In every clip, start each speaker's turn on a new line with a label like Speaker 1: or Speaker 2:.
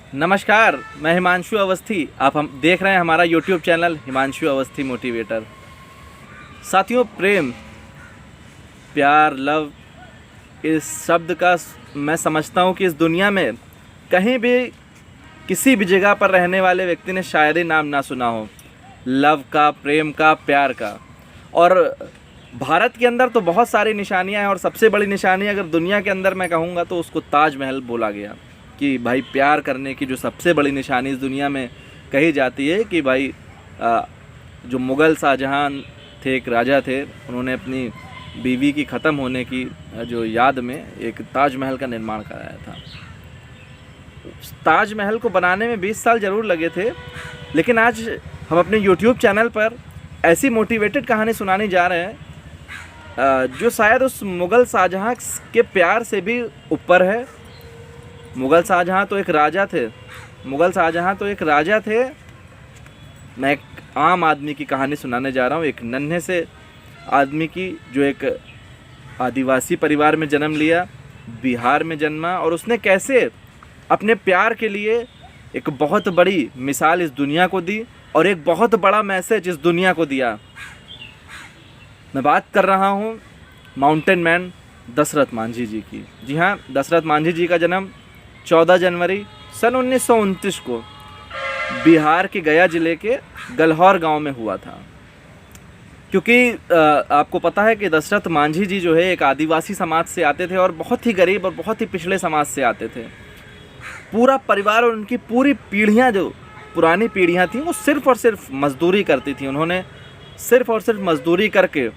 Speaker 1: नमस्कार, मैं हिमांशु अवस्थी। आप हम देख रहे हैं हमारा YouTube channel Himanshu Awasthi motivator. साथियों, प्रेम, प्यार, लव, इस शब्द का मैं समझता हूँ कि इस दुनिया में कहीं भी किसी भी जगह पर रहने वाले व्यक्ति ने शायद ही नाम ना सुना हो लव का, प्रेम का, प्यार का। और भारत के अंदर तो बहुत सारी निशानियाँ हैं और सबसे बड़ी निशानी अगर दुनिया के अंदर मैं कहूँगा तो उसको ताजमहल बोला गया कि भाई प्यार करने की जो सबसे बड़ी निशानी इस दुनिया में कही जाती है कि भाई जो मुग़ल शाहजहां थे, एक राजा थे, उन्होंने अपनी बीवी की ख़त्म होने की जो याद में एक ताजमहल का निर्माण कराया था। ताजमहल को बनाने में 20 साल ज़रूर लगे थे, लेकिन आज हम अपने YouTube चैनल पर ऐसी मोटिवेटेड कहानी सुनाने जा रहे हैं जो शायद उस मुग़ल शाहजहां के प्यार से भी ऊपर है। मुग़ल शाहजहां तो एक राजा थे। मैं एक आम आदमी की कहानी सुनाने जा रहा हूँ, एक नन्हे से आदमी की जो एक आदिवासी परिवार में जन्म लिया, बिहार में जन्मा, और उसने कैसे अपने प्यार के लिए एक बहुत बड़ी मिसाल इस दुनिया को दी और एक बहुत बड़ा मैसेज इस दुनिया को दिया। मैं बात कर रहा हूँ माउंटेन मैन दशरथ मांझी जी की। जी हाँ, दशरथ मांझी जी का जन्म 14 जनवरी सन 1929 को बिहार के गया ज़िले के गलहौर गांव में हुआ था। क्योंकि आपको पता है कि दशरथ मांझी जी जो है एक आदिवासी समाज से आते थे और बहुत ही गरीब और बहुत ही पिछड़े समाज से आते थे। पूरा परिवार और उनकी पूरी पीढ़ियां, जो पुरानी पीढ़ियां थीं, वो सिर्फ़ और सिर्फ मजदूरी करती थी। उन्होंने सिर्फ़ और सिर्फ मजदूरी करके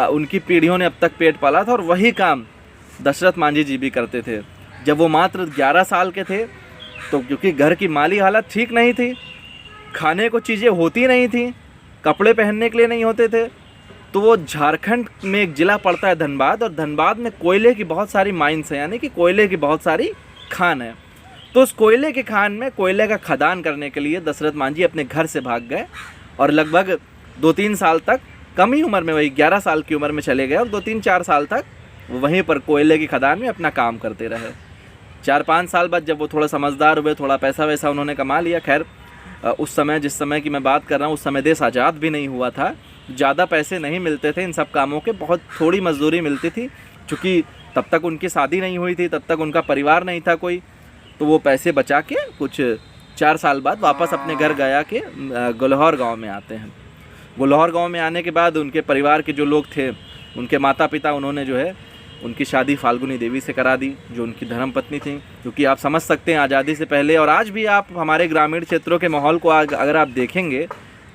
Speaker 1: उनकी पीढ़ियों ने अब तक पेट पाला था और वही काम दशरथ मांझी जी भी करते थे। जब वो मात्र 11 साल के थे तो क्योंकि घर की माली हालत ठीक नहीं थी, खाने को चीज़ें होती नहीं थी, कपड़े पहनने के लिए नहीं होते थे, तो वो झारखंड में एक ज़िला पड़ता है धनबाद, और धनबाद में कोयले की बहुत सारी माइंस हैं, यानी कि कोयले की बहुत सारी खान है। तो उस कोयले की खान में कोयले का खदान करने के लिए दशरथ मांझी अपने घर से भाग गए और लगभग 2-3 साल तक, कम ही उम्र में, वही 11 साल की उम्र में चले गए और 2-3-4 साल तक वहीं पर कोयले की खदान में अपना काम करते रहे। 4-5 साल बाद जब वो थोड़ा समझदार हुए, थोड़ा पैसा वैसा उन्होंने कमा लिया। खैर, उस समय, जिस समय की मैं बात कर रहा हूँ, उस समय देश आज़ाद भी नहीं हुआ था, ज़्यादा पैसे नहीं मिलते थे इन सब कामों के, बहुत थोड़ी मजदूरी मिलती थी। चूँकि तब तक उनकी शादी नहीं हुई थी, तब तक उनका परिवार नहीं था कोई, तो वो पैसे बचा के कुछ 4 साल बाद वापस अपने घर गया के गलहौर गाँव में आते हैं। गलहौर गाँव में आने के बाद उनके परिवार के जो लोग थे, उनके माता पिता, उन्होंने जो है उनकी शादी फाल्गुनी देवी से करा दी, जो उनकी धर्मपत्नी थी। क्योंकि आप समझ सकते हैं, आज़ादी से पहले और आज भी आप हमारे ग्रामीण क्षेत्रों के माहौल को अगर आप देखेंगे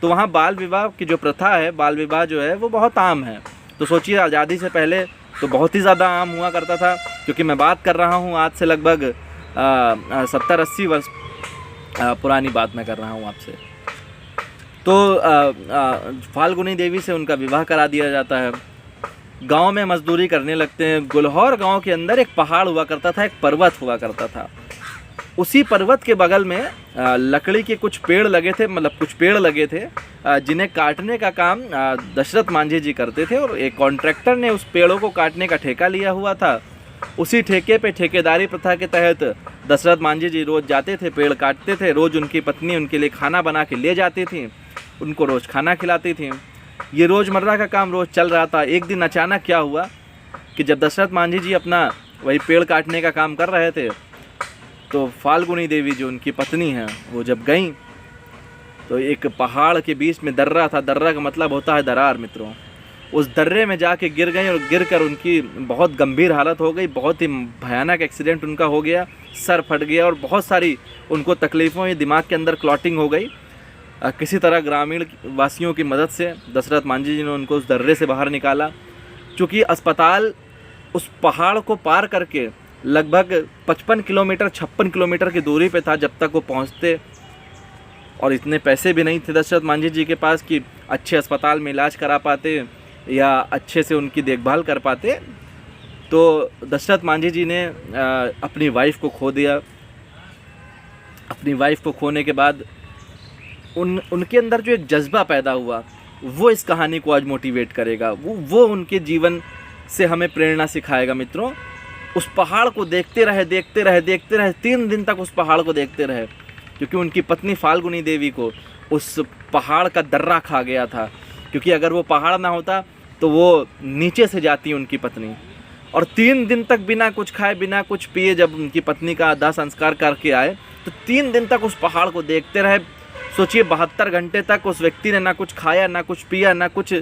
Speaker 1: तो वहाँ बाल विवाह की जो प्रथा है, बाल विवाह जो है वो बहुत आम है। तो सोचिए, आज़ादी से पहले तो बहुत ही ज़्यादा आम हुआ करता था। क्योंकि मैं बात कर रहा हूँ आज से लगभग 70-80 वर्ष पुरानी बात मैं कर रहा हूँ आपसे। तो फाल्गुनी देवी से उनका विवाह करा दिया जाता है। गांव में मजदूरी करने लगते हैं। गलहौर गांव के अंदर एक पहाड़ हुआ करता था, एक पर्वत हुआ करता था। उसी पर्वत के बगल में लकड़ी के कुछ पेड़ लगे थे, मतलब कुछ पेड़ लगे थे जिन्हें काटने का काम दशरथ मांझी जी करते थे, और एक कॉन्ट्रैक्टर ने उस पेड़ों को काटने का ठेका लिया हुआ था। उसी ठेके पे, ठेकेदारी प्रथा के तहत, दशरथ मांझी जी रोज़ जाते थे, पेड़ काटते थे। रोज़ उनकी पत्नी उनके लिए खाना बना के ले जाती थी, उनको रोज़ खाना खिलाती थी। ये रोज़मर्रा का काम रोज़ चल रहा था। एक दिन अचानक क्या हुआ कि जब दशरथ मांझी जी अपना वही पेड़ काटने का काम कर रहे थे, तो फाल्गुनी देवी जो उनकी पत्नी हैं, वो जब गईं तो एक पहाड़ के बीच में दर्रा था। दर्रा का मतलब होता है दरार मित्रों। उस दर्रे में जाके गिर गई और गिरकर उनकी बहुत गंभीर हालत हो गई। बहुत ही भयानक एक्सीडेंट उनका हो गया, सर फट गया और बहुत सारी उनको तकलीफ़ों हुई, दिमाग के अंदर क्लॉटिंग हो गई। किसी तरह ग्रामीण वासियों की मदद से दशरथ मांझी जी ने उनको उस दर्रे से बाहर निकाला। चूँकि अस्पताल उस पहाड़ को पार करके लगभग 55 किलोमीटर 56 किलोमीटर की दूरी पे था जब तक वो पहुंचते, और इतने पैसे भी नहीं थे दशरथ मांझी जी के पास कि अच्छे अस्पताल में इलाज करा पाते या अच्छे से उनकी देखभाल कर पाते। तो दशरथ मांझी जी ने अपनी वाइफ को खो दिया। अपनी वाइफ को खोने के बाद उनके अंदर जो एक जज्बा पैदा हुआ, वो इस कहानी को आज मोटिवेट करेगा। वो उनके जीवन से हमें प्रेरणा सिखाएगा मित्रों उस पहाड़ को देखते रहे 3 दिन तक उस पहाड़ को देखते रहे, क्योंकि उनकी पत्नी फाल्गुनी देवी को उस पहाड़ का दर्रा खा गया था, क्योंकि अगर वो पहाड़ ना होता तो वो नीचे से जाती उनकी पत्नी। और 3 दिन तक बिना कुछ खाए बिना कुछ पिए जब उनकी पत्नी का दाह संस्कार करके आए तो 3 दिन तक उस पहाड़ को देखते रहे। सोचिए 72 घंटे तक उस व्यक्ति ने ना कुछ खाया, ना कुछ पिया, ना कुछ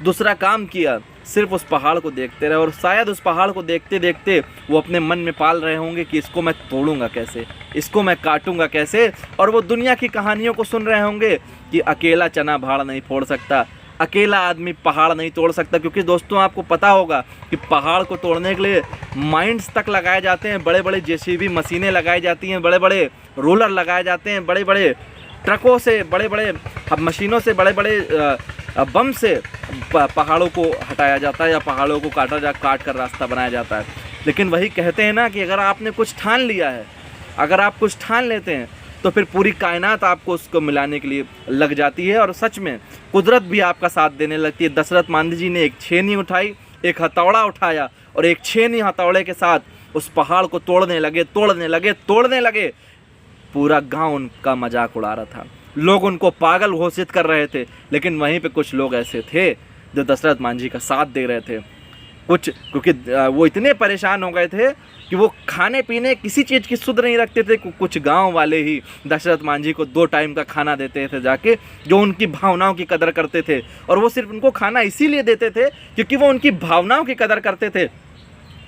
Speaker 1: दूसरा काम किया, सिर्फ उस पहाड़ को देखते रहे। और शायद उस पहाड़ को देखते देखते वो अपने मन में पाल रहे होंगे कि इसको मैं तोड़ूंगा कैसे, इसको मैं काटूंगा कैसे। और वो दुनिया की कहानियों को सुन रहे होंगे कि अकेला चना भाड़ नहीं फोड़ सकता, अकेला आदमी पहाड़ नहीं तोड़ सकता। क्योंकि दोस्तों आपको पता होगा कि पहाड़ को तोड़ने के लिए माइंस तक लगाए जाते हैं, बड़े बड़े जेसीबी मशीनें लगाई जाती हैं, बड़े बड़े रोलर लगाए जाते हैं, बड़े बड़े ट्रकों से, बड़े बड़े मशीनों से, बड़े बड़े बम से पहाड़ों को हटाया जाता है या पहाड़ों को काट कर रास्ता बनाया जाता है। लेकिन वही कहते हैं ना कि अगर आपने कुछ ठान लिया है, अगर आप कुछ ठान लेते हैं तो फिर पूरी कायनात आपको उसको मिलाने के लिए लग जाती है। और सच में कुदरत भी आपका साथ देने लगती है। दशरथ मांझी जी ने एक छेनी उठाई, एक हथौड़ा उठाया और एक छेनी हथौड़े के साथ उस पहाड़ को तोड़ने लगे। पूरा गांव उनका मजाक उड़ा रहा था, लोग उनको पागल घोषित कर रहे थे। लेकिन वहीं पे कुछ लोग ऐसे थे जो दशरथ मांझी का साथ दे रहे थे। कुछ क्योंकि वो इतने परेशान हो गए थे कि वो खाने पीने किसी चीज़ की सुध नहीं रखते थे। कुछ गांव वाले ही दशरथ मांझी को 2 टाइम का खाना देते थे जाके, जो उनकी भावनाओं की कदर करते थे। और वो सिर्फ उनको खाना इसीलिए देते थे क्योंकि वो उनकी भावनाओं की कदर करते थे।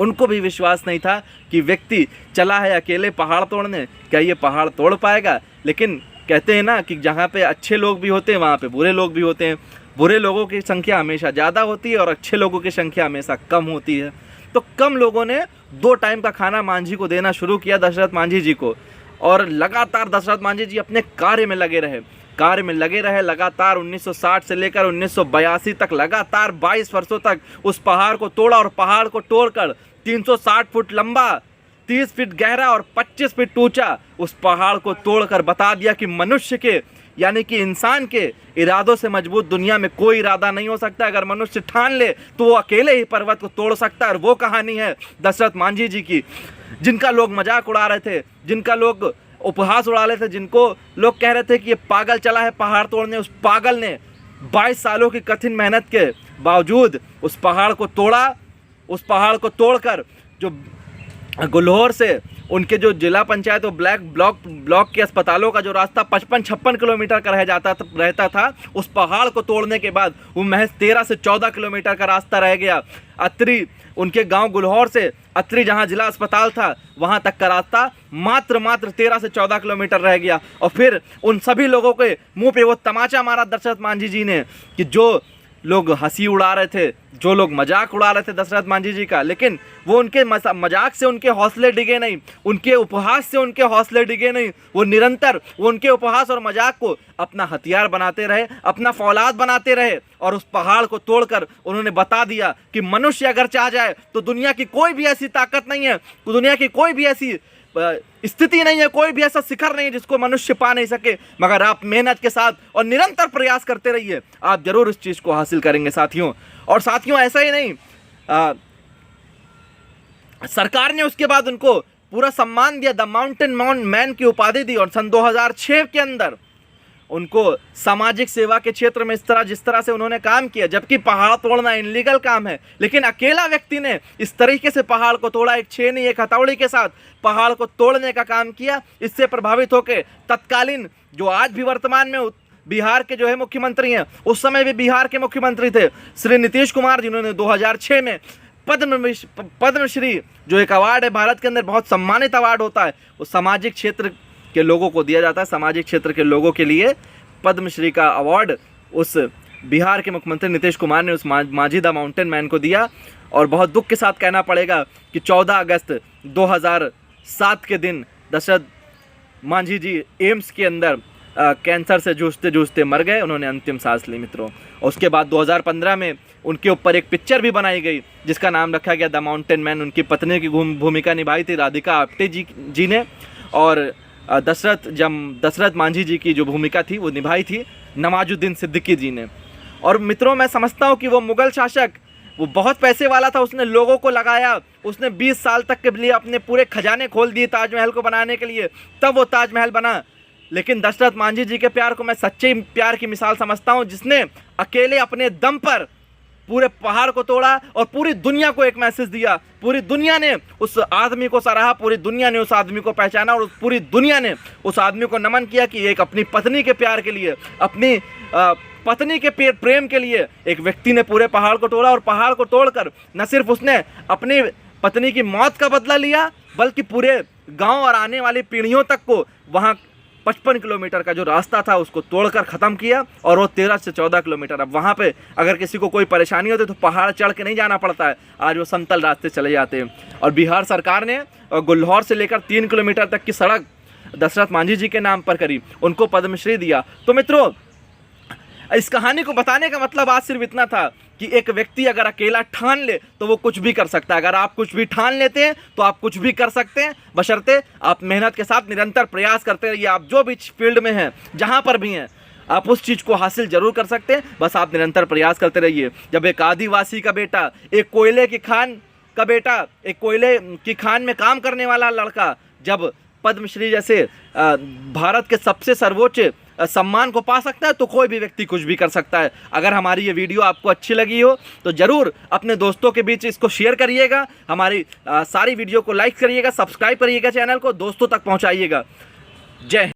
Speaker 1: उनको भी विश्वास नहीं था कि व्यक्ति चला है अकेले पहाड़ तोड़ने, क्या ये पहाड़ तोड़ पाएगा। लेकिन कहते हैं ना कि जहाँ पे अच्छे लोग भी होते हैं वहाँ पे बुरे लोग भी होते हैं। बुरे लोगों की संख्या हमेशा ज़्यादा होती है और अच्छे लोगों की संख्या हमेशा कम होती है। तो कम लोगों ने 2 टाइम का खाना मांझी को देना शुरू किया, दशरथ मांझी जी को। और लगातार दशरथ मांझी जी अपने कार्य में लगे रहे लगातार 1960 से लेकर 1982 तक लगातार 22 वर्षों तक उस पहाड़ को तोड़ा। और पहाड़ को तोड़कर 360 फुट लंबा, 30 फीट गहरा और 25 फीट ऊंचा उस पहाड़ को तोड़कर बता दिया कि मनुष्य के यानी कि इंसान के इरादों से मजबूत दुनिया में कोई इरादा नहीं हो सकता। अगर मनुष्य ठान ले तो वो अकेले ही पर्वत को तोड़ सकता है। और वो कहानी है दशरथ मांझी जी की, जिनका लोग मजाक उड़ा रहे थे, जिनका लोग उपहास उड़ा रहे थे, जिनको लोग कह रहे थे कि ये पागल चला है पहाड़ तोड़ने। उस पागल ने 22 सालों की कठिन मेहनत के बावजूद उस पहाड़ को तोड़ा। उस पहाड़ को तोड़कर जो गुल्होर से उनके जो जिला पंचायत और ब्लॉक के अस्पतालों का जो रास्ता 55-56 किलोमीटर का रहता था, उस पहाड़ को तोड़ने के बाद वो महज 13 से 14 किलोमीटर का रास्ता रह गया। अत्री, उनके गांव गुल्होर से अत्री जहां जिला अस्पताल था वहां तक का रास्ता मात्र 13 से 14 किलोमीटर रह गया। और फिर उन सभी लोगों के मुंह पे वो तमाचा मारा दशरथ मांझी जी ने कि जो लोग हंसी उड़ा रहे थे, जो लोग मजाक उड़ा रहे थे दशरथ मांझी जी का, लेकिन वो उनके मजाक से उनके हौसले डिगे नहीं, उनके उपहास से उनके हौसले डिगे नहीं। वो निरंतर वो उनके उपहास और मजाक को अपना हथियार बनाते रहे, अपना फौलाद बनाते रहे। और उस पहाड़ को तोड़कर उन्होंने बता दिया कि मनुष्य अगर चाह जाए तो दुनिया की कोई भी ऐसी ताकत नहीं है, दुनिया की कोई भी ऐसी स्थिति नहीं है, कोई भी ऐसा शिखर नहीं है जिसको मनुष्य पा नहीं सके। मगर आप मेहनत के साथ और निरंतर प्रयास करते रहिए, आप जरूर इस चीज को हासिल करेंगे साथियों। और साथियों ऐसा ही नहीं, सरकार ने उसके बाद उनको पूरा सम्मान दिया, द माउंटेन मैन की उपाधि दी। और सन 2006 के अंदर उनको सामाजिक सेवा के क्षेत्र में जिस तरह से उन्होंने काम किया, जबकि पहाड़ तोड़ना इनलीगल काम है, लेकिन अकेला व्यक्ति ने इस तरीके से पहाड़ को तोड़ा, एक छेनी एक हथौड़ी के साथ पहाड़ को तोड़ने का काम किया। इससे प्रभावित होकर तत्कालीन जो आज भी वर्तमान में बिहार के जो है मुख्यमंत्री हैं, उस समय भी बिहार के मुख्यमंत्री थे श्री नीतीश कुमार, जिन्होंने 2006 में पद्मश्री जो एक अवार्ड है भारत के अंदर बहुत सम्मानित अवार्ड होता है, वो सामाजिक क्षेत्र के लोगों को दिया जाता है। सामाजिक क्षेत्र के लोगों के लिए पद्मश्री का अवार्ड उस बिहार के मुख्यमंत्री नीतीश कुमार ने उस मांझी द माउंटेन मैन को दिया। और बहुत दुख के साथ कहना पड़ेगा कि 14 अगस्त 2007 के दिन दशरथ मांझी जी एम्स के अंदर कैंसर से जूझते मर गए, उन्होंने अंतिम सांस ली मित्रों। और उसके बाद 2015 में उनके ऊपर एक पिक्चर भी बनाई गई जिसका नाम रखा गया द माउंटेन मैन। उनकी पत्नी की भूमिका निभाई थी राधिका आप्टे जी ने, और दशरथ मांझी जी की जो भूमिका थी वो निभाई थी नवाजुद्दीन सिद्दीकी जी ने। और मित्रों मैं समझता हूँ कि वो मुगल शासक वो बहुत पैसे वाला था, उसने लोगों को लगाया, उसने 20 साल तक के लिए अपने पूरे खजाने खोल दिए ताजमहल को बनाने के लिए, तब वो ताजमहल बना। लेकिन दशरथ मांझी जी के प्यार को मैं सच्चे प्यार की मिसाल समझता हूँ, जिसने अकेले अपने दम पर पूरे पहाड़ को तोड़ा और पूरी दुनिया को एक मैसेज दिया। पूरी दुनिया ने उस आदमी को सराहा, पूरी दुनिया ने उस आदमी को पहचाना और पूरी दुनिया ने उस आदमी को नमन किया कि एक अपनी पत्नी के प्यार के लिए, अपनी पत्नी के प्रेम के लिए एक व्यक्ति ने पूरे पहाड़ को तोड़ा। और पहाड़ को तोड़कर न सिर्फ उसने अपनी पत्नी की मौत का बदला लिया, बल्कि पूरे गांव और आने वाली पीढ़ियों तक को वहां 55 किलोमीटर का जो रास्ता था उसको तोड़कर ख़त्म किया। और वो 13 से 14 किलोमीटर, अब वहाँ पे अगर किसी को कोई परेशानी होती तो पहाड़ चढ़ के नहीं जाना पड़ता है, आज वो समतल रास्ते चले जाते हैं। और बिहार सरकार ने गुल्हौर से लेकर 3 किलोमीटर तक की सड़क दशरथ मांझी जी के नाम पर करी, उनको पद्मश्री दिया। तो मित्रों, इस कहानी को बताने का मतलब आज सिर्फ इतना था कि एक व्यक्ति अगर अकेला ठान ले तो वो कुछ भी कर सकता है। अगर आप कुछ भी ठान लेते हैं तो आप कुछ भी कर सकते हैं, बशर्ते आप मेहनत के साथ निरंतर प्रयास करते रहिए। आप जो भी फील्ड में हैं, जहां पर भी हैं, आप उस चीज़ को हासिल जरूर कर सकते हैं, बस आप निरंतर प्रयास करते रहिए। जब एक आदिवासी का बेटा, एक कोयले की खान का बेटा, एक कोयले की खान में काम करने वाला लड़का जब पद्मश्री जैसे भारत के सबसे सर्वोच्च सम्मान को पा सकता है, तो कोई भी व्यक्ति कुछ भी कर सकता है। अगर हमारी ये वीडियो आपको अच्छी लगी हो तो ज़रूर अपने दोस्तों के बीच इसको शेयर करिएगा, हमारी सारी वीडियो को लाइक करिएगा, सब्सक्राइब करिएगा, चैनल को दोस्तों तक पहुंचाइएगा। जय हिंद।